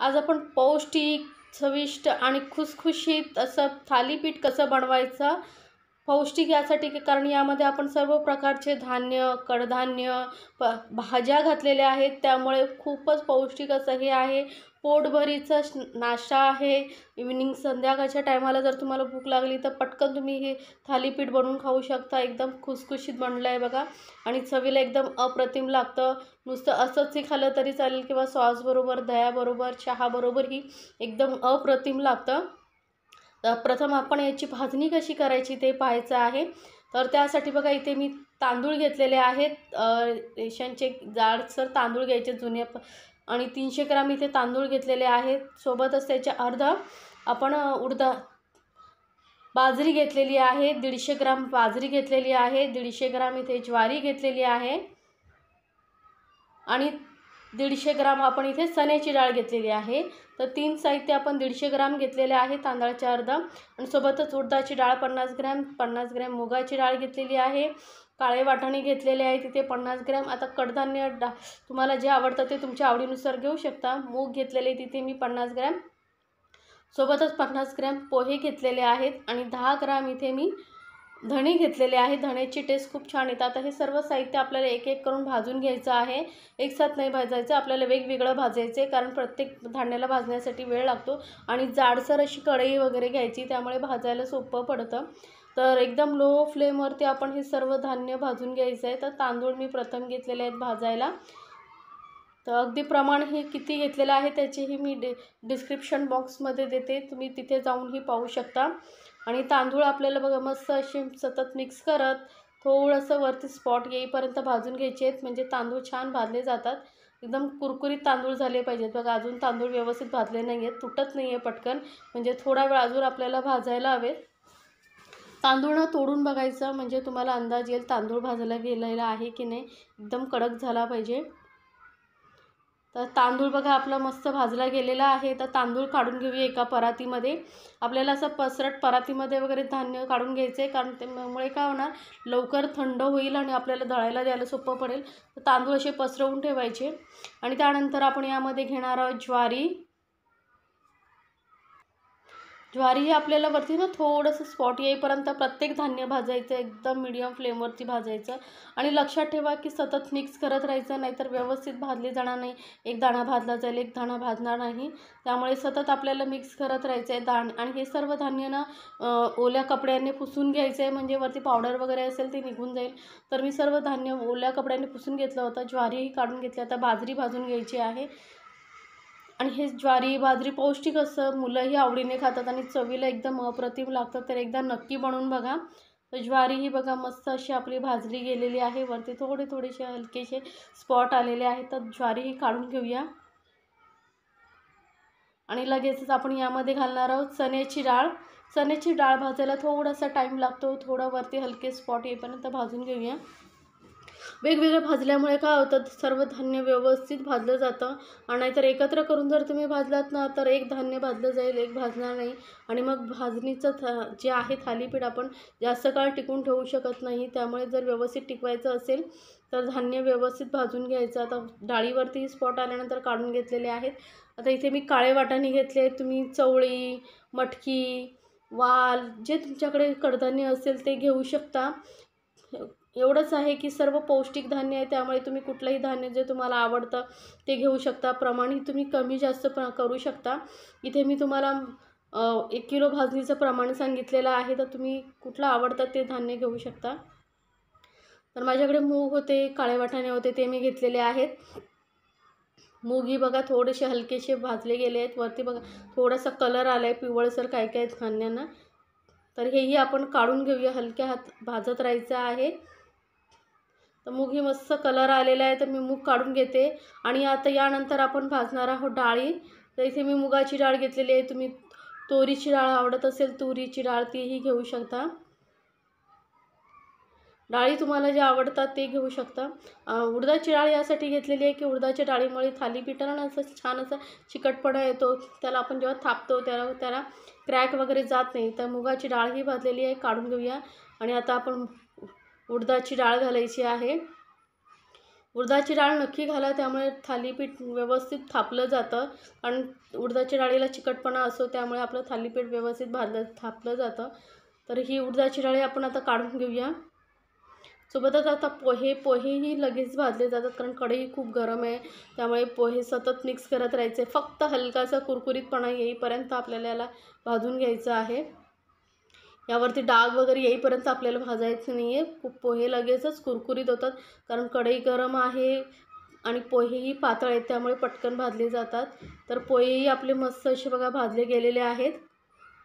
आज आपण पौष्टिक, चविष्ट आणि खुसखुशीत असं थालीपीठ कसं बनवायचं. पौष्टिक यासाठी की कारण यामध्ये आपण सर्व प्रकारचे धान्य, कडधान्य, भाज्या घातलेल्या आहेत. त्यामुळे खूपच पौष्टिक असं हे आहे. पोटभरीचा नाश्ता आहे. इव्हनिंग संध्याकाळच्या टायमाला जर तुम्हाला भूक लागली तर पटकन तुम्ही हे थालीपीठ बनवून खाऊ शकता. एकदम खुसखुशीत बनलं आहे बघा आणि चवीला एकदम अप्रतिम लागतं. नुसतं असंचही खाल्लं तरी चालेल किंवा सॉसबरोबर, दह्याबरोबर, चहाबरोबरही एकदम अप्रतिम लागतं. तर प्रथम आपण याची भाजणी कशी करायची ते पाहायचं आहे. तर त्यासाठी बघा इथे मी तांदूळ घेतलेले आहेत. रेशनचे जाडसर तांदूळ घ्यायचे जुने आणि 300 ग्राम इथे तांदूळ घेतलेले आहेत. सोबतच त्याच्या अर्धा आपण बाजरी घेतलेली आहे. 150 ग्राम बाजरी घेतलेली आहे. 150 ग्राम इथे ज्वारी घेतलेली आहे आणि 150 ग्राम आपण इथे चण्याची डाळ घेतलेली आहे. तर 3 साहित्य आपण 150 ग्राम घेतलेले आहे. तांदळाचे अर्धा आणि सोबतच उडदाची डाळ 50 ग्रॅम, 50 ग्रॅम मुगाची डाळ घेतलेली आहे. काळे वाटाणे घेतलेले आहे तिथे 50 ग्रॅम. आता कडधान्य तुम्हाला जे आवडतं ते तुमच्या आवडीनुसार घेऊ शकता. मूग घेतलेले तिथे मी 50 ग्रॅम, सोबतच 50 ग्रॅम पोहे घेतलेले आहेत आणि 10 ग्रॅम इथे मी धणे घेतलेले आहे. धण्याची टेस्ट खूप छान येते. आता हे सर्व साहित्य आपल्याला एक एक करून भाजून घ्यायचं आहे. एकसाथ नाही भाजायचं, आपल्याला वेगवेगळं भाजायचे कारण प्रत्येक धान्याला भाजण्यासाठी वेळ लागतो आणि जाडसर अशी कढई वगैरे घ्यायची, त्यामुळे भाजायला सोपं पडतं. तर एकदम लो फ्लेमवरती आपण हे सर्व धान्य भाजून घ्यायचं आहे. तर तांदूळ मी प्रथम घेतलेले आहेत भाजायला. तर अगदी प्रमाण हे किती घेतलेलं आहे त्याचीही मी डिस्क्रिप्शन बॉक्समध्ये देते, तुम्ही तिथे जाऊनही पाहू शकता. आणि तांदूळ आपल्याला बघा मस्त असे सतत मिक्स करत थोडंसं वरती स्पॉट येईपर्यंत भाजून घ्यायचे आहेत, म्हणजे तांदूळ छान भाजले जातात. एकदम कुरकुरीत तांदूळ झाले पाहिजेत बघा. अजून तांदूळ व्यवस्थित भाजले नाही आहेत, तुटत नाही आहे पटकन, म्हणजे थोडा वेळ अजून आपल्याला भाजायला हवे. तांदूळ तोडून बघायचं म्हणजे तुम्हाला अंदाज येईल तांदूळ भाजला गेलेला आहे की नाही. एकदम कडक झाला पाहिजे. तर तांदूळ बघा आपला मस्त भाजला गेलेला आहे. तर तांदूळ काढून घेऊया एका परातीमध्ये. आपल्याला असं पसरट परातीमध्ये वगैरे धान्य काढून घ्यायचे कारण त्यामुळे काय होणार, लवकर थंड होईल आणि आपल्याला दळायला द्यायला सोपं पडेल. तर तांदूळ असे पसरवून ठेवायचे आणि त्यानंतर आपण यामध्ये घेणार आहोत ज्वारी. ज्वारी ही आपल्याला वरती थोडंसं स्पॉट येईपर्यंत प्रत्येक धान्य भाजायचं, एकदम मीडियम फ्लेमवरती भाजायचं आणि लक्षात ठेवा की सतत मिक्स करत राहायचं, नाहीतर व्यवस्थित भाजले जाणार नाही. एक दाणा भाजला जाईल, एक दाणा भाजणार नाही. त्यामुळे सतत आपल्याला मिक्स करत राहायचं आहे. आणि हे सर्व धान्य ओल्या कपड्याने पुसून घ्यायचं आहे, म्हणजे वरती पावडर वगैरे असेल ते निघून जाईल. तर मी सर्व धान्य ओल्या कपड्याने पुसून घेतलं होतं. ज्वारीही काढून घेतली. आता बाजरी भाजून घ्यायची आहे आणि हे ज्वारी बाजरी पौष्टिक असं मुलंही आवडीने खातात आणि चवीला एकदम अप्रतिम लागतं. तर एकदा नक्की बनवून बघा. तर ज्वारी ही बघा मस्त अशी आपली भाजली गेलेली आहे. वरती थोडेसे हलकेसे स्पॉट आलेले आहेत. तर ज्वारी ही काढून घेऊया आणि लगेचच आपण यामध्ये घालणार आहोत चण्याची डाळ. चण्याची डाळ भाजायला थोडासा टाईम लागतो, थोडा वरती हलके स्पॉट येईपर्यंत भाजून घेऊया. वेगवेगळं भाजल्यामुळे काय होतं, सर्व धान्य व्यवस्थित भाजलं जातं. आणि नाहीतर एकत्र करून जर तुम्ही भाजलात ना तर एक धान्य भाजलं जाईल, एक भाजणार नाही आणि मग भाजणीचं जे आहे थालीपीठ आपण जास्त काळ टिकवून ठेवू शकत नाही. त्यामुळे जर व्यवस्थित टिकवायचं असेल तर धान्य व्यवस्थित भाजून घ्यायचं. आता डाळीवरती स्पॉट आल्यानंतर काढून घेतलेले आहेत. आता इथे मी काळे वाटाणे घेतले. तुम्ही चवळी, मटकी, वाल जे तुमच्याकडे कडधान्य असेल ते घेऊ शकता. एवढंच आहे की सर्व पौष्टिक धान्य आहे, त्यामुळे तुम्ही कुठलंही धान्य जे तुम्हाला आवडतं ते घेऊ शकता. प्रमाणही तुम्ही कमी जास्त करू शकता. इथे मी तुम्हाला 1 किलो भाजणीचं प्रमाण सांगितलेलं आहे, तर तुम्ही कुठलं आवडतं ते धान्य घेऊ शकता. तर माझ्याकडे मूग होते, काळे वाटाणे होते, ते मी घेतलेले आहेत. मूग ही बघा थोडेसे हलकेसे भाजले गेले आहेत. वरती बघा थोडासा कलर आला आहे पिवळसर काय काय धान्यांना. तर हेही आपण काढून घेऊया. हलक्या हात भाजत राहायचं आहे. तर मूग ही मस्त कलर आलेला आहे, तर मी मूग काढून घेते. आणि आता यानंतर आपण भाजणार आहोत डाळी. तर इथे मी मुगाची डाळ घेतलेली आहे. तुम्ही तोरीची डाळ आवडत असेल तुरीची डाळ तीही घेऊ शकता. डाळी तुम्हाला जे आवडतात ते घेऊ शकता. उडदाची डाळ यासाठी घेतलेली आहे की उडदाच्या डाळीमुळे थालीपीठाला असं छान असा चिकटपणा येतो. त्याला आपण जेव्हा थापतो त्याला क्रॅक वगैरे जात नाही. तर मुगाची डाळ ही भाजलेली आहे, काढून घेऊया. आणि आता आपण उडदाची डाळ घालायची आहे. उडदाची डाळ नक्की घाला, त्यामुळे थालीपीठ व्यवस्थित थापलं जातं. आणि उडदाच्या डाळीला चिकटपणा असतो, त्यामुळे आपलं थालीपीठ व्यवस्थित थापलं जातं. तर ही उडदाची डाळ आपण आता काढून घेऊया. सोबतच आता पोहेही लगेच भाजले जातात, कारण कढई खूप गरम आहे, त्यामुळे पोहे सतत मिक्स करत राहायचे. फक्त हलकासा कुरकुरीतपणा येईपर्यंत आपल्याला याला भाजून घ्यायचं आहे. यावरती डाग वगैरे येईपर्यंत आपल्याला भाजायचं नाही आहे. पोहे लगेचच कुरकुरीत होतात, कारण कढई गरम आहे आणि पोहेही पातळ आहेत, त्यामुळे पटकन भाजले जातात. तर पोहेही आपले मस्त असे बघा भाजले गेलेले आहेत.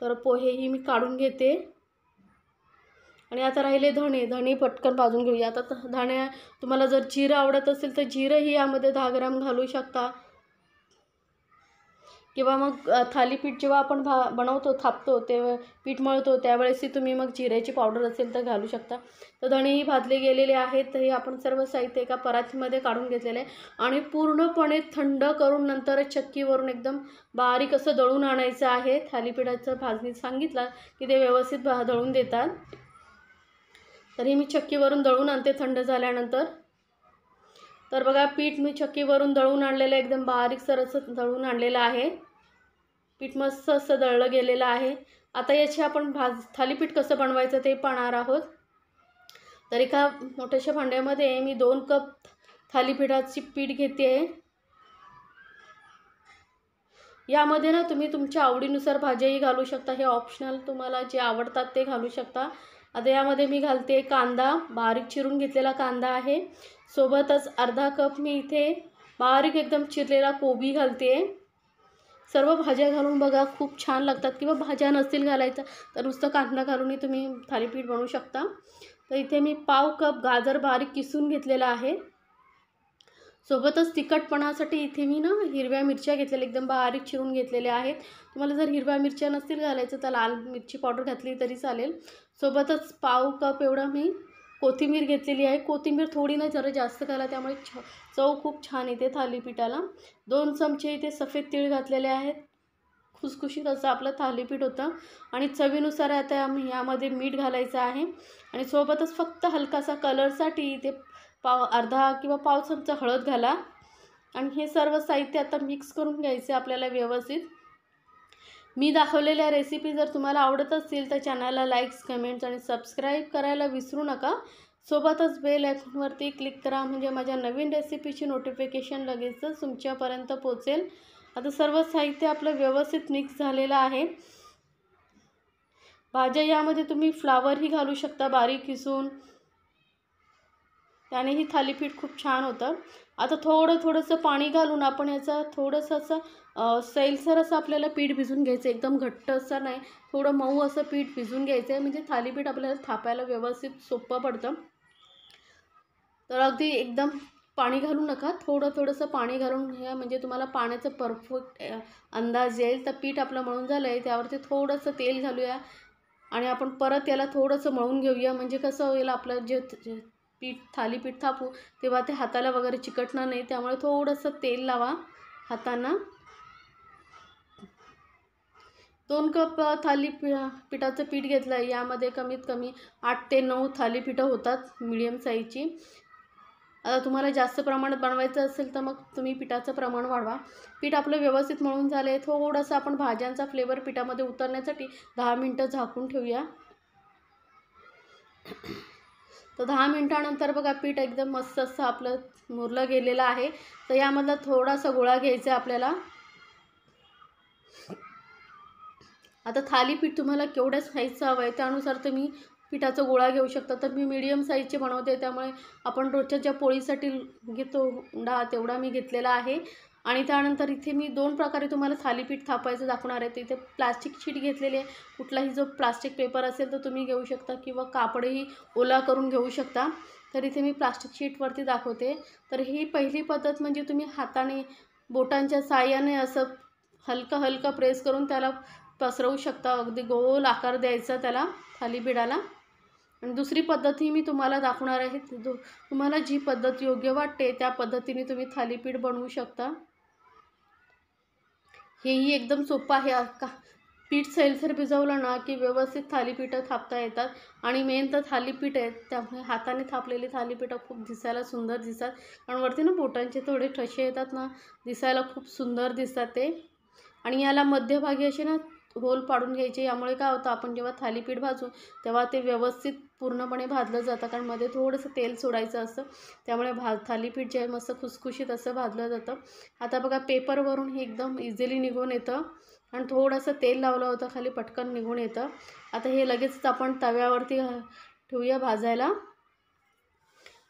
तर पोहेही मी काढून घेते. आणि आता राहिले धणे पटकन भाजून घेऊया. आता धणे तुम्हाला जर जिरं आवडत असेल तर जिरंही यामध्ये 10 ग्रॅम घालू शकता, किंवा मग थालीपीठ जेव्हा आपण बनवतो, थापतो, ते पीठ मळतो त्यावेळेसही तुम्ही मग जिऱ्याची पावडर असेल तर घालू शकता. तर धणेही भाजले गेलेले आहेत. तर हे आपण सर्व साहित्य एका परातीमध्ये काढून घेतलेलं आहे आणि पूर्णपणे थंड करून नंतर चक्कीवरून एकदम बारीक असं दळून आणायचं आहे. थालीपीठाचं भाजणी सांगितलं की ते व्यवस्थित दळून देतात. तरी मी चक्कीवरून दळून आणते थंड झाल्यानंतर. तर बघा पीठ मी चक्कीवरून दळून आणलेलं, एकदम बारीकसर असं दळून आणलेलं आहे. पीठ मस्त असं दळलं गेलेलं आहे. आता याची आपण थालीपीठ कसं बनवायचं ते पाहणार आहोत. तर एका मोठ्याशा भांड्यामध्ये मी 2 कप थालीपीठाची पीठ घेते. यामध्ये ना तुम्ही तुमच्या आवडीनुसार भाज्याही घालू शकता, हे ऑप्शनल, तुम्हाला जे आवडतात ते घालू शकता. आता यामध्ये मी घालते कांदा, बारीक चिरून घेतलेला कांदा आहे. सोबतच अर्धा कप मी इथे बारीक एकदम चिरलेला कोबी घालते. सर्व भाज्या घालून बघा खूप छान लागतात, किंवा भाज्या नसतील घालायचं तर नुसतं कांदा घालूनही तुम्ही थालीपीठ बनवू शकता. तर इथे मी पाव कप गाजर बारीक किसून घेतलेला आहे. सोबतच तिखटपणासाठी इथे मी ना हिरव्या मिरच्या घेतलेल्या, एकदम बारीक चिरून घेतलेल्या आहेत. तुम्हाला जर हिरव्या मिरच्या नसतील घालायचं तर लाल मिरची पावडर घातली तरी चालेल. सोबतच पाव कप एवढं मी कोथिंबीर घेतलेली आहे. कोथिंबीर थोडी ना जरा जास्त घाला, त्यामुळे चव खूप छान येते थालीपीठाला. 2 चमचे इथे सफेद तीळ घातलेले आहेत. खुसखुशीत असं आपलं थालीपीठ होतं. आणि चवीनुसार आता आम्ही यामध्ये मीठ घालायचं आहे. आणि सोबतच फक्त हलकासा कलरसाठी इथे अर्धा किंवा पाव चमचा हळद घाला. आणि हे सर्व साहित्य आता मिक्स करून घ्यायचे आपल्याला व्यवस्थित. मी दाखवलेल्या रेसिपी जर तुम्हाला आवडत असतील तर चॅनलला लाईक्स, कमेंट्स आणि सबस्क्राईब करायला विसरू नका. सोबतच बेल आयकॉनवरती क्लिक करा, म्हणजे माझ्या नवीन रेसिपीची नोटिफिकेशन लगेचच तुमच्यापर्यंत पोहोचेल. आता सर्व साहित्य आपलं व्यवस्थित मिक्स झालेलं आहे. भाज्या यामध्ये तुम्ही फ्लावरही घालू शकता बारीक किसून, त्यानेही थालीपीठ खूप छान होतं. आता थोडंसं पाणी घालून आपण याचा थोडंसं असं सैलसर असं आपल्याला पीठ भिजून घ्यायचं. एकदम घट्ट असं नाही, थोडं मऊ असं पीठ भिजून घ्यायचं आहे, म्हणजे थालीपीठ आपल्याला थापायला व्यवस्थित सोपं पडतं. तर अगदी एकदम पाणी घालू नका, थोडंसं पाणी घालून घ्या, म्हणजे तुम्हाला पाण्याचं परफेक्ट अंदाज येईल. तर पीठ आपलं मळून झालं आहे, त्यावरती थोडंसं तेल घालूया आणि आपण परत याला थोडंसं मळून घेऊया. म्हणजे कसं होईल, आपलं जे थालीपीठ थापू तेव्हा ते हाताला वगैरे चिकटणार नाही, त्यामुळे थोडंसं तेल लावा हातांना. 2 कप पिठाचं पीठ घेतलं आहे. यामध्ये कमीत कमी 8 ते 9 थालीपीठं होतात मीडियम साईजची. आता तुम्हाला जास्त प्रमाणात बनवायचं असेल तर मग तुम्ही पिठाचं प्रमाण वाढवा. पीठ आपलं व्यवस्थित मळून झालं आहे. थोडंसं आपण भाज्यांचा फ्लेवर पिठामध्ये उतरण्यासाठी 10 मिनटं झाकून ठेवूया. तर 10 मिनटानंतर बघा पीठ एकदम मस्त असं आपलं मुरलं गेलेलं आहे. तर यामधला थोडासा गोळा घ्यायचा आहे आपल्याला. आता थालीपीठ तुम्हाला केवढ्या साईजचं हवं आहे त्यानुसार तुम्ही पिठाचा गोळा घेऊ शकता. तर मी मीडियम साईजचे बनवते, त्यामुळे आपण रोजच्या ज्या पोळीसाठी घेतो उंडा तेवढा मी घेतलेला आहे. आणि त्यानंतर इथे मी 2 प्रकारे तुम्हाला थालीपीठ थापायचं दाखवणार आहे. तर इथे प्लास्टिक शीट घेतलेली आहे. कुठलाही जो प्लास्टिक पेपर असेल तर तुम्ही घेऊ शकता, किंवा कापडही ओला करून घेऊ शकता. तर इथे मी प्लास्टिक शीटवरती दाखवते. तर ही पहिली पद्धत म्हणजे तुम्ही हाताने बोटांच्या साहाय्याने असं हलकं प्रेस करून त्याला पसरवू शकता. अगदी गोल आकार द्यायचा त्याला थालीपीठाला. आणि दुसरी पद्धतही मी तुम्हाला दाखवणार आहे. तुम्हाला जी पद्धत योग्य वाटते त्या पद्धतीने तुम्ही थालीपीठ बनवू शकता. हेही एकदम सोपं आहे. पीठ सैलसर भिजवलं ना की व्यवस्थित थालीपीठं थापता येतात. आणि मेन तर थालीपीठ आहेत, त्यामुळे हाताने थापलेली थालीपीठं खूप दिसायला सुंदर दिसतात. कारण वरती ना बोटांचे थोडे ठसे येतात ना, दिसायला खूप सुंदर दिसतात ते. आणि याला मध्यभागी असे ना होल पाडून घ्यायचे. यामुळे काय होतं, आपण जेव्हा थालीपीठ भाजू तेव्हा ते व्यवस्थित पूर्णपणे भाजलं जातं. कारण मध्ये थोडंसं तेल सोडायचं असतं, त्यामुळे थालीपीठ जे आहे मस्त खुसखुशीत असं भाजलं जातं. आता बघा पेपरवरून हे एकदम इझिली निघून येतं. आणि थोडंसं तेल लावलं होतं खाली, पटकन निघून येतं. आता हे लगेच आपण तव्यावरती ठेवूया भाजायला.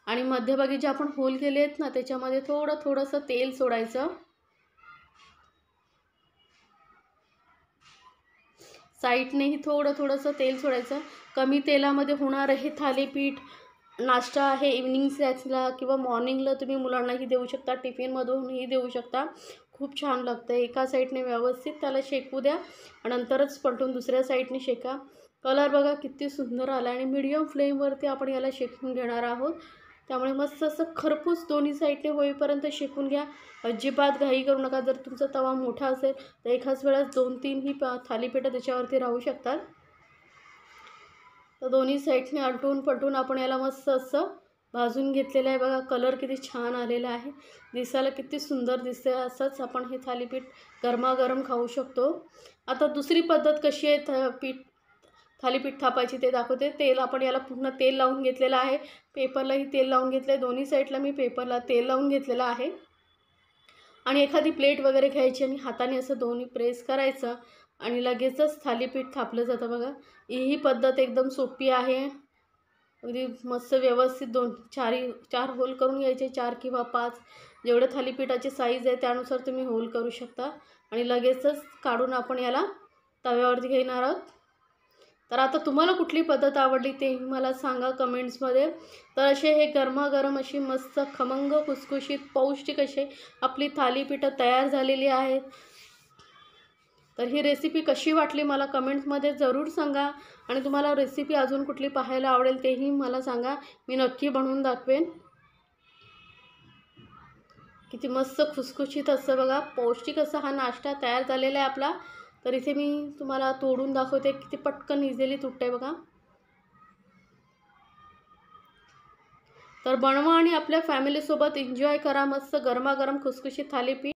आणि मध्यभागी जे आपण होल केले आहेत ना, त्याच्यामध्ये थोडंसं तेल सोडायचं. साईडनेही थोडंसं तेल सोडायचं. कमी तेलामध्ये होणारं हे थालीपीठ नाश्ता आहे, इव्हनिंग स्नॅक्सला किंवा मॉर्निंगला तुम्ही मुलांनाही देऊ शकता, टिफिनमधूनही देऊ शकता. खूप छान लागतं. एका साईडने व्यवस्थित त्याला शेकू द्या, नंतरच पलटून दुसऱ्या साईडने शेका. कलर बघा किती सुंदर आला. आणि मीडियम फ्लेमवरती आपण याला शेकून घेणार आहोत. त्यामुळे मस्त असं खरपूस दोन्ही साईडने होईपर्यंत शेकून घ्या. अजिबात घाई करू नका. जर तुमचा तवा मोठा असेल तर एकाच वेळेस 2-3 ही थालीपीठं त्याच्यावरती राहू शकतात. तर दोन्ही साईडने आलटून पलटून आपण याला मस्त असं भाजून घेतलेलं आहे. बघा कलर किती छान आलेला आहे, दिसायला किती सुंदर दिसते. असंच आपण हे थालीपीठ गरमागरम खाऊ शकतो. आता दुसरी पद्धत कशी आहे थालीपीठ थापायची ते दाखवते. तेल आपण याला पूर्ण तेल लावून घेतलेलं आहे. पेपरलाही तेल लावून घेतलं आहे. दोन्ही साईडला मी पेपरला तेल लावून घेतलेलं आहे. आणि एखादी प्लेट वगैरे घ्यायची आणि हाताने असं दोन्ही प्रेस करायचं आणि लगेचच थालीपीठ थापलं जातं. बघा ही पद्धत एकदम सोपी आहे. अगदी मस्त व्यवस्थित 4 होल करून घ्यायचे, 4 किंवा 5 जेवढे थालीपीठाची साईज आहे त्यानुसार तुम्ही होल करू शकता. आणि लगेचच काढून आपण याला तव्यावरती घेणार आहोत. तर आता तुम्हाला कुठली पद्धत आवडली तेही मला सांगा कमेंट्समध्ये. तर असे हे गरमागरम अशी मस्त खमंग खुसखुशीत पौष्टिक असे आपली थालीपीठं तयार झालेली आहेत. तर ही रेसिपी कशी वाटली मला कमेंट्समध्ये ज़रूर सांगा. आणि तुम्हाला रेसिपी अजून कुठली पाहायला आवडेल तेही मला सांगा, मी नक्की बनवून दाखवेन. किती मस्त खुसखुशीत असं बघा पौष्टिक असा हा नाश्ता तयार झालेला आहे आपला. तर इथे मी तुम्हाला तोडून दाखवते, किती पटकन इझिली तुटते बघा. तर बनवा आणि आपल्या फॅमिलीसोबत एन्जॉय करा मस्त गरमागरम खुसखुशीत थालीपीठ.